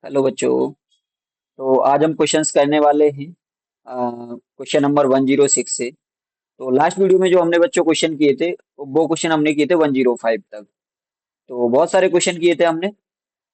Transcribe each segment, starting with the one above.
Hello बच्चों। तो आज हम क्वेश्चंस करने वाले हैं क्वेश्चन नंबर 106 से। तो लास्ट वीडियो में जो हमने बच्चों क्वेश्चन किए थे वो क्वेश्चन हमने किए थे 105 तक। तो बहुत सारे क्वेश्चन किए थे हमने।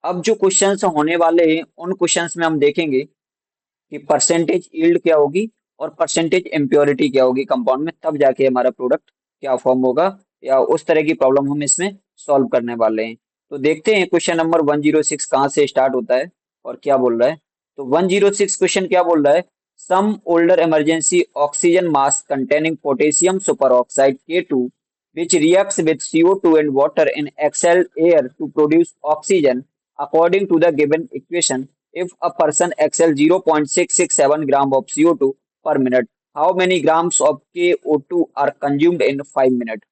अब जो क्वेश्चंस होने वाले हैं उन क्वेश्चंस में हम देखेंगे कि परसेंटेज यील्ड क्या होगी और परसेंटेज इम्प्योरिटी क्या होगी कंपाउंड में, तब जाके हमारा प्रोडक्ट क्या फॉर्म होगा या उस तरह की प्रॉब्लम हम इसमें सॉल्व करने वाले हैं। तो देखते हैं क्वेश्चन नंबर 106 कहाँ से स्टार्ट होता है और क्या बोल रहा है। तो 106 क्वेश्चन क्या बोल रहा है। Some older emergency oxygen mask containing potassium superoxide K2 which reacts with CO2 and water in exhaled air to produce oxygen according to the given equation. If a person exhales 0.667 gram of CO2 per minute, how many grams of KO2 are consumed in 5 minutes?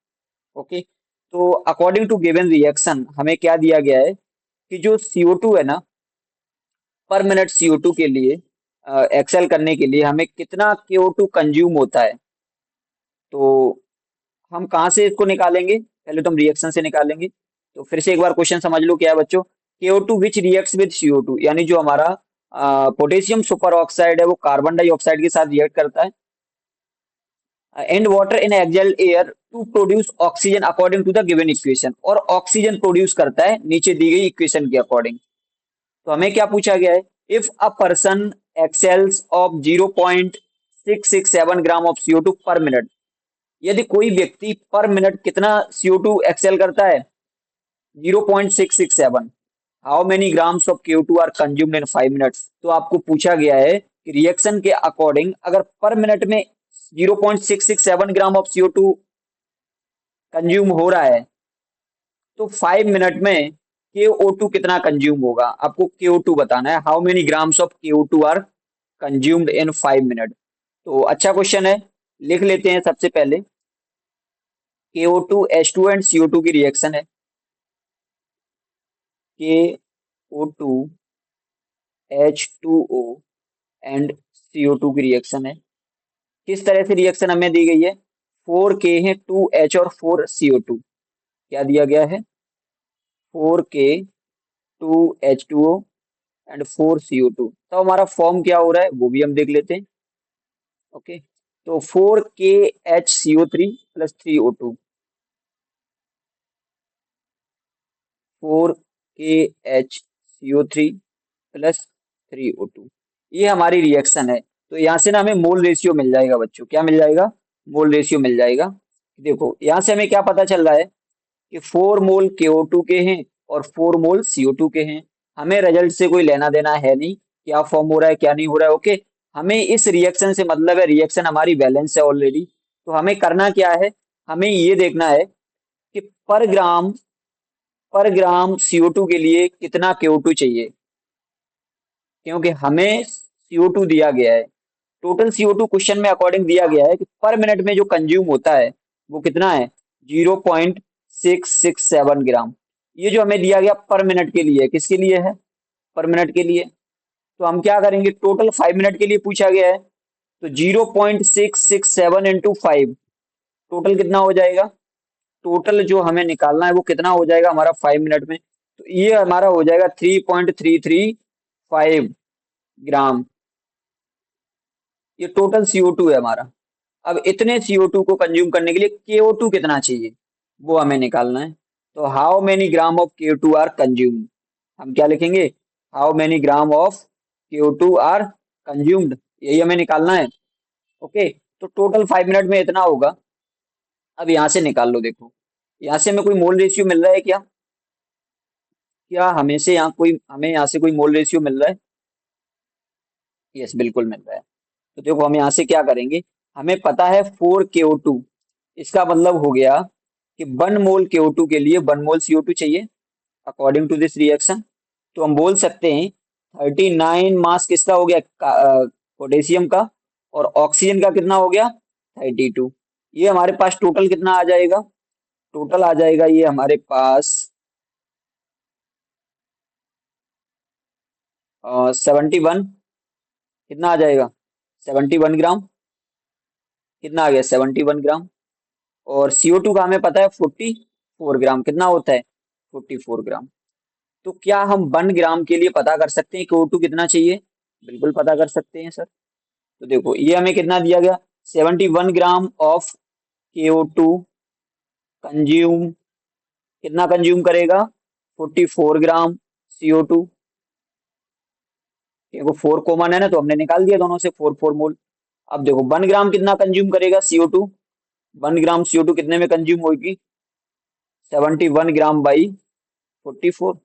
Okay. तो according to given reaction हमें क्या दिया गया है कि जो CO2 है ना, पर मिनट CO2 के लिए एक्सेल करने के लिए हमें कितना KO2 कंज्यूम होता है। तो हम कहाँ से इसको निकालेंगे, पहले तो हम रिएक्शन से निकालेंगे। तो फिर से एक बार क्वेश्चन समझ लो क्या है बच्चों। KO2 which reacts with CO2 यानी जो हमारा पोटेशियम सुपर ऑक्साइड है वो कार्बन डाइऑक्साइड के साथ रिएक्ट करता है and water in exhaled air to produce oxygen according to the given equation, और ऑक्सीजन प्रोड्यूस करता है नीचे दी गई इक्वेशन के अकॉर्डिंग। तो हमें क्या पूछा गया है। If a person exhales of 0.667 gram of CO2 per minute, यदि कोई व्यक्ति पर मिनट कितना CO2 एक्सेल करता है 0.667, how many grams of CO2 are consumed in 5 minutes. तो आपको पूछा गया है कि रिएक्शन के अकॉर्डिंग अगर पर मिनट में 0.667 ग्राम ऑफ CO2 कंज्यूम हो रहा है तो 5 मिनट में KO2 कितना कंज्यूम होगा, आपको KO2 बताना है। How many grams of KO2 are consumed in 5 minute. तो अच्छा क्वेश्चन है, लिख लेते हैं सबसे पहले। KO2 H2 एंड CO2 की रिएक्शन है। KO2 H2O एंड CO2 की रिएक्शन है। किस तरह से रिएक्शन हमें दी गई है। 4K है, 2H और 4CO2। क्या दिया गया है। 4K 2H2O and 4CO2। तो हमारा फॉर्म क्या हो रहा है वो भी हम देख लेते हैं। ओके। तो 4KHCO3 plus 3O2। 4KHCO3 plus 3O2, ये हमारी रिएक्शन है। तो यहाँ से ना हमें मोल रेशियो मिल जाएगा बच्चों। क्या मिल जाएगा। मोल रेशियो मिल जाएगा। देखो यहाँ से हमें क्या पता चल रहा है कि 4 मोल KO2 के हैं और 4 मोल CO2 के हैं। हमें रिजल्ट से कोई लेना देना है नहीं, क्या फॉर्म हो रहा है क्या नहीं हो रहा है। ओके। हमें इस रिएक्शन से मतलब है रिएक्शन हमारी बैलेंस है ऑलरेडी। तो हमें करना क्या है, हमें ये देखना है कि पर ग्राम CO2 के लिए कितना KO2 चाहिए, क्योंकि हमें CO2 दिया गया है। टोटल CO2 क्वेश्चन में अकॉर्डिंग दिया गया है कि पर मिनट में जो कंज्यूम होता है वो कितना है 0.667 ग्राम। ये जो हमें दिया गया पर मिनट के लिए, किसके लिए है, पर मिनट के लिए। तो हम क्या करेंगे, टोटल 5 मिनट के लिए पूछा गया है तो 0.667 इंटू 5, टोटल कितना हो जाएगा। टोटल जो हमें निकालना है वो कितना हो जाएगा हमारा 5 मिनट में। तो ये हमारा हो जाएगा 3.335 ग्राम। ये टोटल CO2 है हमारा। अब इतने CO2 को कंज्यूम करने के लिए KO2 कितना चाहिए वो हमें निकालना है। तो how many gram of KO2 are consumed, हम क्या लिखेंगे, how many gram of KO2 are consumed, यही हमें निकालना है। ओके। तो टोटल 5 मिनट में इतना होगा। अब यहाँ से निकाल लो। देखो यहाँ से हमें कोई मोल रेशियो मिल रहा है क्या, क्या हमें यहाँ से कोई मोल रेशियो मिल रहा है। यस बिल्कुल मिल रहा है। तो देखो हम यहाँ से क्या करेंगे, हमें पता है 4 KO2, इसका मतलब हो गया कि 1 मोल KO2 के लिए 1 मोल CO2 चाहिए अकॉर्डिंग टू दिस रिएक्शन। तो हम बोल सकते हैं 39 मास किसका हो गया, पोटेशियम का, और ऑक्सीजन का कितना हो गया 32। ये हमारे पास टोटल कितना आ जाएगा, टोटल आ जाएगा ये हमारे पास 71। कितना आ जाएगा 71 ग्राम। कितना आ गया 71 ग्राम। और CO2 का हमें पता है 44 ग्राम, कितना होता है 44 ग्राम। तो क्या हम 1 ग्राम के लिए पता कर सकते हैं CO2 कितना चाहिए? बिल्कुल पता कर सकते हैं सर। तो देखो ये हमें कितना दिया गया, 71 ग्राम ऑफ CO2 कंज्यूम, कितना कंज्यूम करेगा, 44 ग्राम CO2। देखो 4 कॉमन है ना, तो हमने निकाल दिया दोनों से, 4 4 मोल। अब देखो 1 ग्राम कितना कंज्यूम करेगा CO2, 1 ग्राम CO2 कितने में कंज्यूम होगी, 71 ग्राम बाई 44।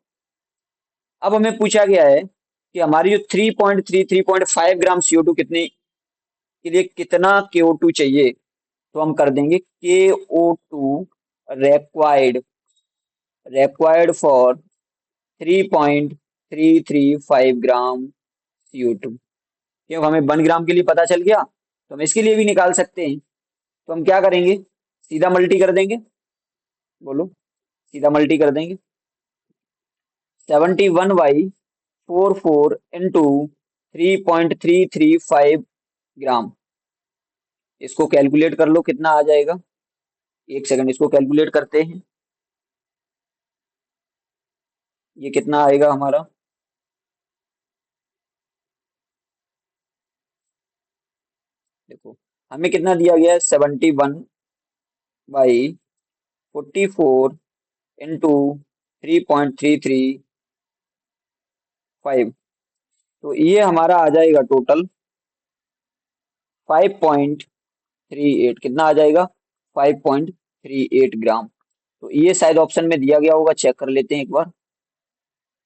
अब हमें पूछा गया है कि हमारी जो 3.5 ग्राम CO2 के लिए कितना KO2 चाहिए। तो हम कर देंगे KO2 required required for 3.335 gram CO2। क्यों, हमें 1 ग्राम के लिए पता चल गया, तो हम इसके लिए भी निकाल सकते हैं। तो हम क्या करेंगे, सीधा मल्टी कर देंगे। बोलो, सीधा मल्टी कर देंगे। 71/44 इंटू 3.335 ग्राम। इसको कैलकुलेट कर लो कितना आ जाएगा। एक सेकंड, इसको कैलकुलेट करते हैं। ये कितना आएगा हमारा, देखो हमें कितना दिया गया है, 71/44 इंटू 3.335। तो ये हमारा आ जाएगा टोटल 5.38, कितना आ जाएगा, 5.38 ग्राम। तो ये शायद ऑप्शन में दिया गया होगा, चेक कर लेते हैं एक बार।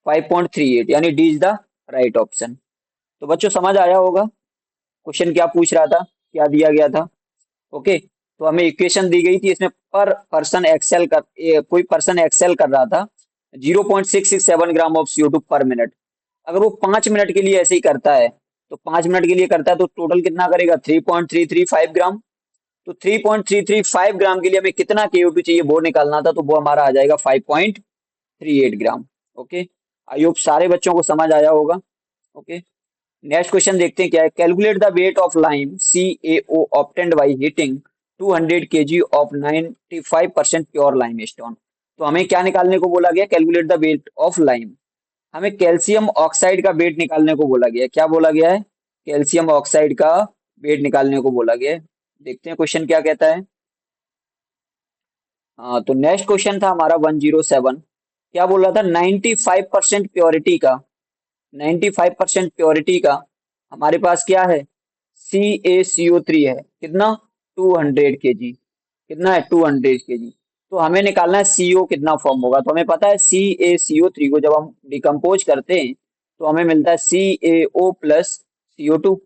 5.38 यानी D is the right option. तो बच्चों समझ आया होगा क्वेश्चन क्या पूछ रहा था, क्या दिया गया था। ओके, तो हमें इक्वेशन दी गई थी, इसमें पर पर्सन एक्सेल कर कोई पर्सन एक्सेल कर रहा था 0.667 gram of CO2 per minute. अगर वो 5 मिनट के लिए ऐसे ही करता है, तो 5 मिनट के लिए करता है तो टोटल कितना करेगा, 3.335 ग्राम। तो 3.335 ग्राम के लिए हमें कितना KO2 चाहिए वो निकालना था, तो वो हमारा आ जाएगा 5.38 ग्राम। ओके, आई होप सारे बच्चों को समझ आया होगा। ओके, नेक्स्ट क्वेश्चन देखते हैं क्या है। Calculate the weight of lime CaO obtained by heating 200 kg of 95% pure lime stone. तो हमें क्या निकालने को बोला गया, calculate the weight of lime. हमें कैल्शियम ऑक्साइड का वेट निकालने को बोला गया है। क्या बोला गया है, कैल्शियम ऑक्साइड का वेट निकालने को बोला गया है। देखते हैं क्वेश्चन क्या कहता है। हाँ, तो नेक्स्ट क्वेश्चन था हमारा 107। क्या बोल रहा था, 95% प्योरिटी का, 95% प्योरिटी का हमारे पास क्या है, CaCO3 है, कितना, 200 kg। कितना है, 200 kg। तो हमें निकालना है CO कितना फॉर्म होगा। तो हमें पता है CaCO3 को जब हम डिकम्पोज करते हैं तो हमें मिलता है CaO प्लस CO2।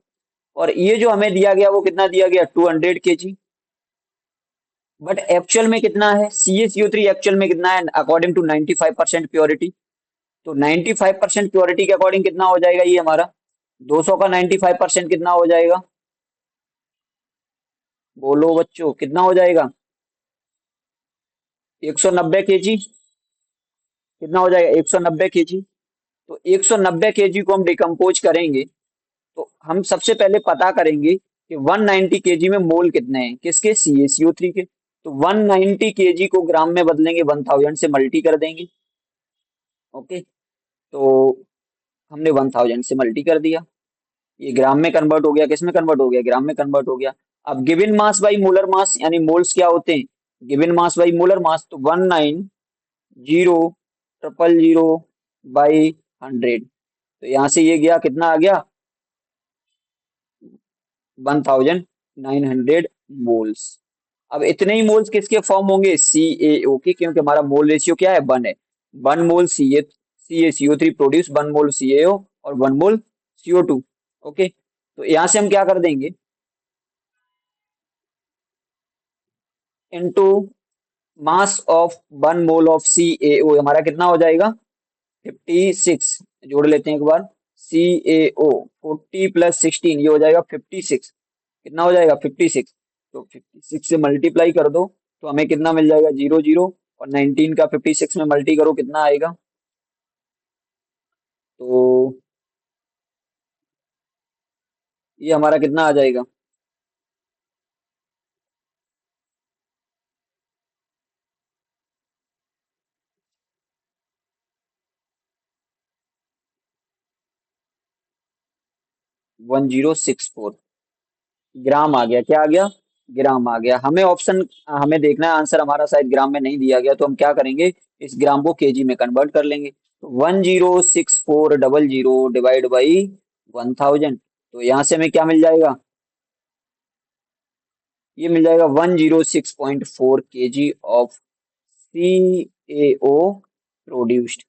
और ये जो हमें दिया गया वो कितना दिया गया, 200 kg। बट एक्चुअल में कितना है, CaCO3 एक्चुअल में कितना है, अकॉर्डिंग टू 95% प्योरिटी। तो 95% प्योरिटी के अकॉर्डिंग कितना हो जाएगा ये हमारा, 200 का 95% कितना हो जाएगा, बोलो बच्चों कितना हो जाएगा, 190 kg। कितना हो जाएगा, 190 kg। तो 190 kg को हम डिकम्पोज करेंगे, तो हम सबसे पहले पता करेंगे कि 190 kg में मोल कितने हैं, किसके, CaCO3 के। तो 190 kg को ग्राम में बदलेंगे, 1000 से मल्टी कर देंगे। ओके, तो हमने 1000 से मल्टी कर दिया, ये ग्राम में कन्वर्ट हो गया, किस में कन्वर्ट हो गया, ग्राम में कन्वर्ट हो गया। अब given mass by molar mass, यानी मोल्स क्या होते हैं, given mass by molar mass. तो 190,000 बाई 100। तो यहाँ से ये गया, कितना आ गया, 1900 मोल्स। अब इतने ही मोल्स किसके फॉर्म होंगे, CaO के, क्योंकि हमारा मोल रेशियो क्या है, 1 है। 1 मोल CaCO3 प्रोड्यूस 1 मोल CaO और 1 मोल CO2। ओके, तो यहाँ से हम क्या कर देंगे, into mass of 1 mole of CaO, हमारा कितना हो जाएगा, 56। जोड़ लेते हैं एक बार, CaO 40 + 16, ये हो जाएगा 56। कितना हो जाएगा, 56। तो 56 से मल्टीप्लाई कर दो, तो हमें कितना मिल जाएगा, 00। और 19 का 56 में मल्टी करो, कितना आएगा, तो ये हमारा कितना आ जाएगा, 1064 ग्राम आ गया। क्या आ गया? ग्राम आ गया। हमें ऑप्शन, हमें देखना है आंसर हमारा शायद ग्राम में नहीं दिया गया, तो हम क्या करेंगे, इस ग्राम को केजी में कन्वर्ट कर लेंगे। तो 106400 डिवाइड बाई 1000, तो यहाँ से हमें क्या मिल जाएगा, ये मिल जाएगा 106.4 केजी ऑफ CaO प्रोड्यूस्ड।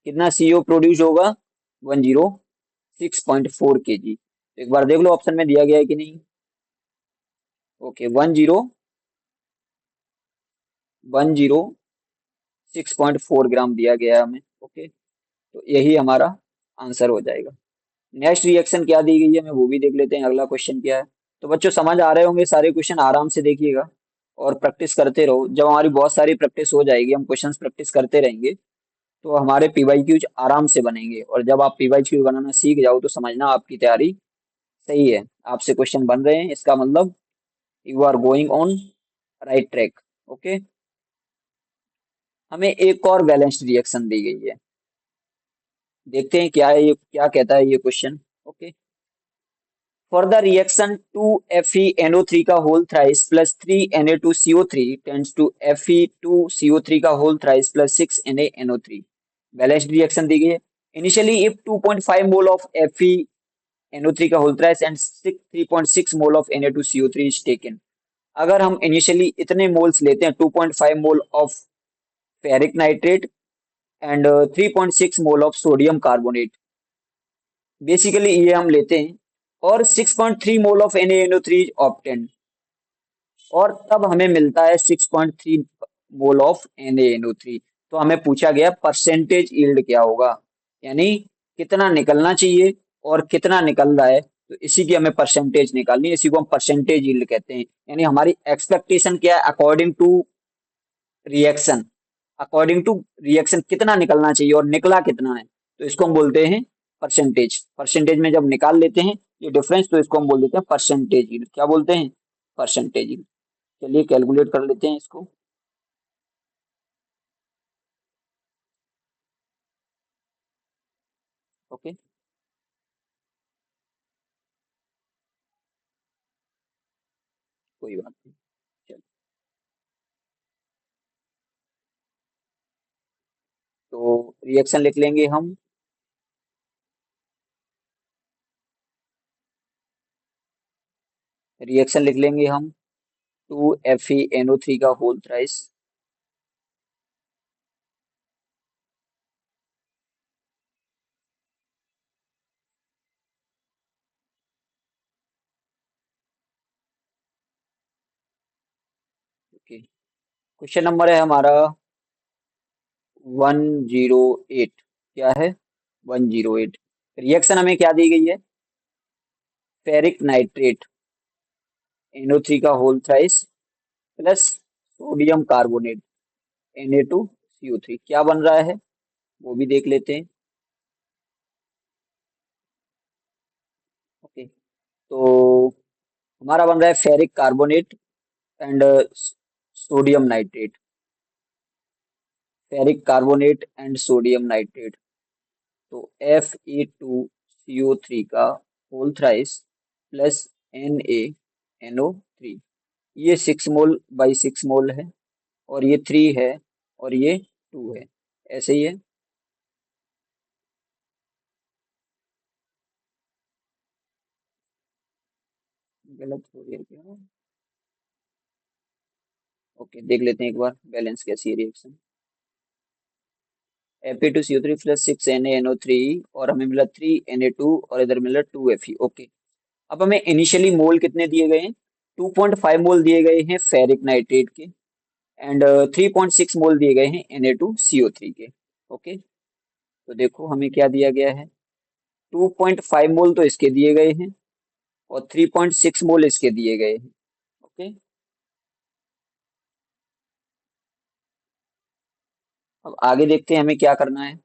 कितना सीओ प्रोड्यूस होगा? 106.4 केजी। एक बार देख लो ऑप्शन में दिया गया है कि नहीं। ओके, 106.4 ग्राम दिया गया है हमें। ओके, तो यही हमारा आंसर हो जाएगा। नेक्स्ट रिएक्शन क्या दी गई है, हमें वो भी देख लेते हैं, अगला क्वेश्चन क्या है। तो बच्चों समझ आ रहे होंगे सारे क्वेश्चन, आराम से देखिएगा और प्रैक्टिस करते रहो। जब हमारी बहुत सारी प्रैक्टिस हो जाएगी, हम क्वेश्चंस प्रैक्टिस करते रहेंगे, तो हमारे पीवाईक्यूज आराम से बनेंगे। और जब आप पीवाईक्यू बनाना सीख जाओ तो समझना आपकी तैयारी सही है, आपसे क्वेश्चन बन रहे हैं, इसका मतलब you are going on right track. Okay, हमें एक और बैलेंस्ड रिएक्शन दी गई है, देखते हैं क्या है ये, क्या कहता है ये question. Okay, for the reaction 2FeNO3 का whole thrice plus 3Na2CO3 tends to Fe2CO3 का whole thrice plus 6Na NO3। Balanced reaction दी गई है। Initially if 2.5 mole of FeNO3 का whole thrice and 3.6 mole of Na2CO3 is taken. अगर हम initially इतने moles लेते हैं, 2.5 mole of ferric nitrate and 3.6 mole of sodium carbonate, basically ये हम लेते हैं, और 6.3 मोल ऑफ NaNO3 ऑप्टेन, और तब हमें मिलता है 6.3 मोल ऑफ NaNO3। तो हमें पूछा गया परसेंटेज यील्ड क्या होगा, यानी कितना निकलना चाहिए और कितना निकल रहा है, तो इसी की हमें परसेंटेज निकालनी है, इसी को हम परसेंटेज यील्ड कहते हैं। यानी हमारी एक्सपेक्टेशन क्या है, according to reaction, according to reaction कितना निकलना चाहिए और निकला कितना है, तो इसको हम बोलते हैं परसेंटेज। परसेंटेज में जब निकाल लेते हैं ये डिफरेंस, तो इसको हम बोल देते हैं परसेंटेज यील्ड। क्या बोलते हैं? Percentage yield. चलिए कैलकुलेट कर लेते हैं इसको। ओके, कोई बात नहीं। चलिए, तो रिएक्शन लिख लेंगे हम। रिएक्शन लिख लेंगे हम 2FeNO3 का whole thrice okay, question number है हमारा 108। क्या है? 108। रिएक्शन हमें क्या दी गई है, फेरिक नाइट्रेट NO3 का whole thrice plus sodium carbonate Na2CO3, क्या बन रहा है वो भी देख लेते हैं। ओके, तो हमारा बन रहा है ferric carbonate and sodium nitrate, ferric carbonate and sodium nitrate, तो Fe2CO3 का होल थ्राइस प्लस NaNO3, ये 6 मोल बाई 6 मोल है, और ये 3 है, और ये 2 है, ऐसे ही है। गलत हो गया क्या? ओके, देख लेते हैं एक बार बैलेंस कैसी है रिएक्शन। Fe2CO3 प्लस 6NaNO3, और हमें मिला 3Na2, और इधर मिला 2Fe। ओके, अब हमें इनिशियली मोल कितने दिए गए हैं, 2.5 मोल दिए गए हैं फेरिक नाइट्रेट के, एंड 3.6 मोल दिए गए हैं Na2CO3 के। ओके, तो देखो हमें क्या दिया गया है, 2.5 मोल तो इसके दिए गए हैं, और 3.6 मोल इसके दिए गए हैं। ओके, अब आगे देखते हैं हमें क्या करना है।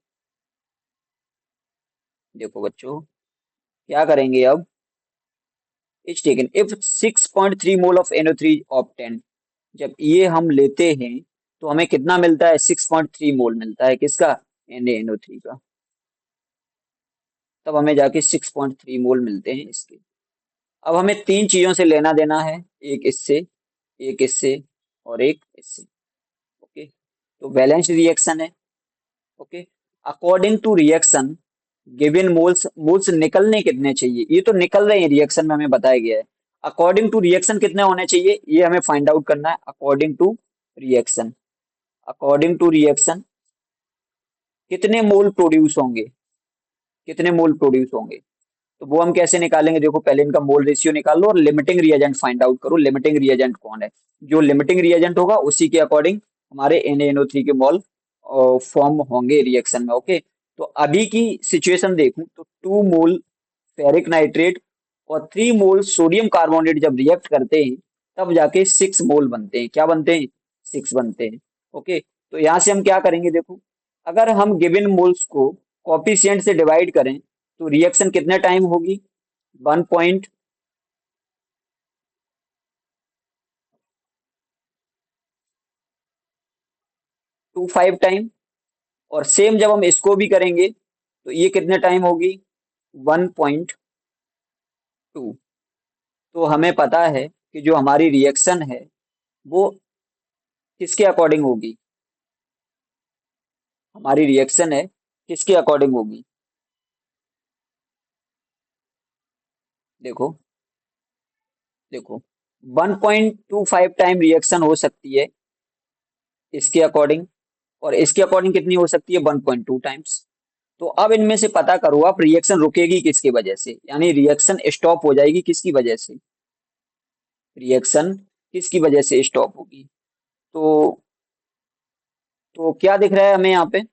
देखो बच्चों, क्या करेंगे अब, is taken if 6.3 mole of NO3 obtain, जब ये हम लेते हैं तो हमें कितना मिलता है, 6.3 मोल मिलता है, किसका? NaNO3 का। तब हमें जाके 6.3 मोल मिलते हैं इसके। अब हमें तीन चीजों से लेना देना है, एक इससे और एक इससे। ओके, तो बैलेंस रिएक्शन है। Okay, according to reaction given moles, moles निकलने कितने चाहिए, ये तो निकल रहे हैं रिएक्शन में, हमें बताया गया है। अकॉर्डिंग टू रिएक्शन कितने होने चाहिए ये हमें फाइंड आउट करना है। According to reaction, according to reaction कितने मोल प्रोड्यूस होंगे, कितने मोल प्रोड्यूस होंगे। तो वो हम कैसे निकालेंगे, देखो पहले इनका मोल रेशियो निकाल लो और लिमिटिंग रिएजेंट फाइंड आउट करो। लिमिटिंग रिएजेंट कौन है, जो लिमिटिंग रिएजेंट होगा उसी के अकॉर्डिंग हमारे NaNO3 के मोल फॉर्म होंगे रिएक्शन में। ओके, तो अभी की सिचुएशन देखूं तो 2 मोल फेरिक नाइट्रेट और 3 मोल सोडियम कार्बोनेट जब रिएक्ट करते हैं तब जाके 6 मोल बनते हैं। क्या बनते हैं, 6 बनते हैं। ओके, तो यहां से हम क्या करेंगे, देखो अगर हम गिवन मोल्स को कॉफिशिएंट से डिवाइड करें तो रिएक्शन कितने टाइम होगी, 1.25 टाइम। और सेम जब हम इसको भी करेंगे तो ये कितने टाइम होगी, 1.2। तो हमें पता है कि जो हमारी रिएक्शन है वो किसके अकॉर्डिंग होगी, हमारी रिएक्शन है किसके अकॉर्डिंग होगी। देखो देखो 1.25 टाइम रिएक्शन हो सकती है इसके अकॉर्डिंग, और इसके अकॉर्डिंग कितनी हो सकती है, 1.2 टाइम्स। तो अब इनमें से पता करो आप रिएक्शन रुकेगी किसकी वजह से, यानी रिएक्शन स्टॉप हो जाएगी किसकी वजह से, रिएक्शन किसकी वजह से स्टॉप होगी। तो क्या दिख रहा है हमें यहाँ पे,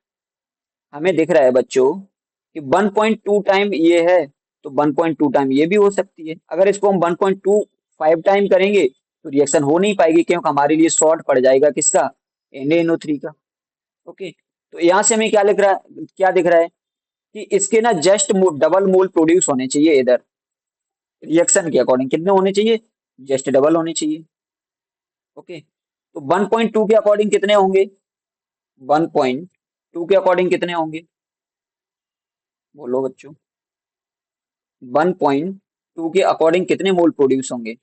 हमें दिख रहा है बच्चों कि 1.2 टाइम ये है, तो 1.2 टाइम ये भी हो सकती है। अगर इसको हम 1.25 टाइम करेंगे तो रिएक्शन हो नहीं पाएगी, क्योंकि हमारे लिए शॉर्ट पड़ जाएगा किसका, NaNO3 का। ओके, तो यहाँ से हमें क्या लिख रहा है, क्या दिख रहा है कि इसके ना जस्ट डबल मोल प्रोड्यूस होने चाहिए इधर, रिएक्शन के अकॉर्डिंग कितने होने चाहिए, जस्ट डबल होने चाहिए। ओके, तो 1.2 के अकॉर्डिंग कितने होंगे, 1.2 के अकॉर्डिंग कितने होंगे, बोलो बच्चों, 1.2 के अकॉर्डिंग कितने मोल प्रोड्यूस होंगे,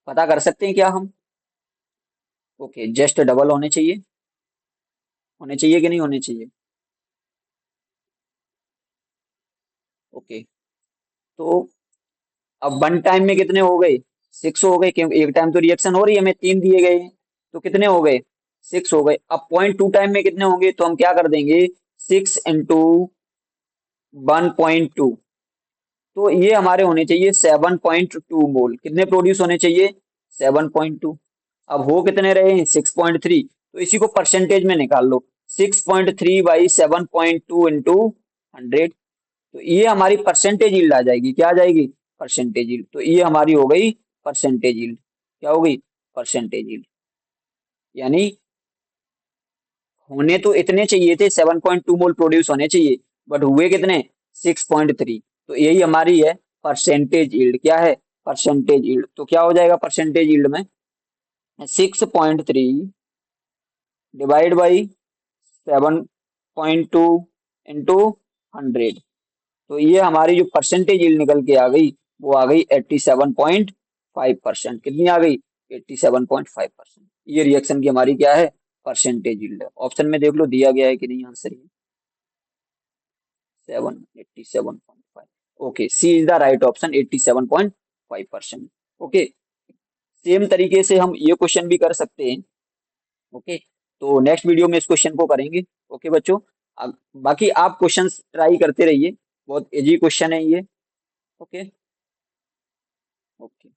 पता कर सकते हैं क्या हम। ओके, जस्ट डबल होने चाहिए, होने चाहिए कि नहीं होने चाहिए। ओके, तो अब 1 टाइम में कितने हो गए, 6 हो गए, क्योंकि एक टाइम तो रिएक्शन हो रही है, हमें 3 दिए गए हैं, तो कितने हो गए, 6 हो गए। अब 0.2 टाइम में कितने होंगे, तो हम क्या कर देंगे, 6 × 1.2, तो ये हमारे होने चाहिए 7.2 मोल, कितने प्रोड्यूस होने चाहिए, 7.2। अब हो कितने रहे हैं, 6.3, तो इसी को परसेंटेज में निकाल लो, 6.3/7.2 × 100। तो ये हमारी परसेंटेज यील्ड आ जाएगी, क्या आ जाएगी, परसेंटेज यील्ड। तो ये हमारी हो गई परसेंटेज यील्ड, क्या हो गई, परसेंटेज यील्ड। यानी होने तो इतने चाहिए थे, 7.2 मोल प्रोड्यूस होने चाहिए, बट हुए कितने, 6.3। तो यही हमारी है परसेंटेज यील्ड, क्या है, परसेंटेज यील्ड। तो क्या हो जाएगा परसेंटेज यील्ड में, 6.3 डिवाइड बाई 7.2 × 100। तो ये हमारी जो परसेंटेज यील्ड निकल के आ गई वो आ गई 87.5%। कितनी आ गई, 87.5%। ये रिएक्शन की हमारी क्या है, परसेंटेज यील्ड है। ऑप्शन में देख लो दिया गया है कि नहीं आंसर, ये 87.5। Okay, C is the right option, 87.5%। Okay, same तरीके से हम ये क्वेश्चन भी कर सकते हैं। ओके, तो नेक्स्ट वीडियो में इस क्वेश्चन को करेंगे। ओके बच्चों, बाकी आप क्वेश्चंस ट्राई करते रहिए, बहुत इजी क्वेश्चन है ये। ओके। ओके।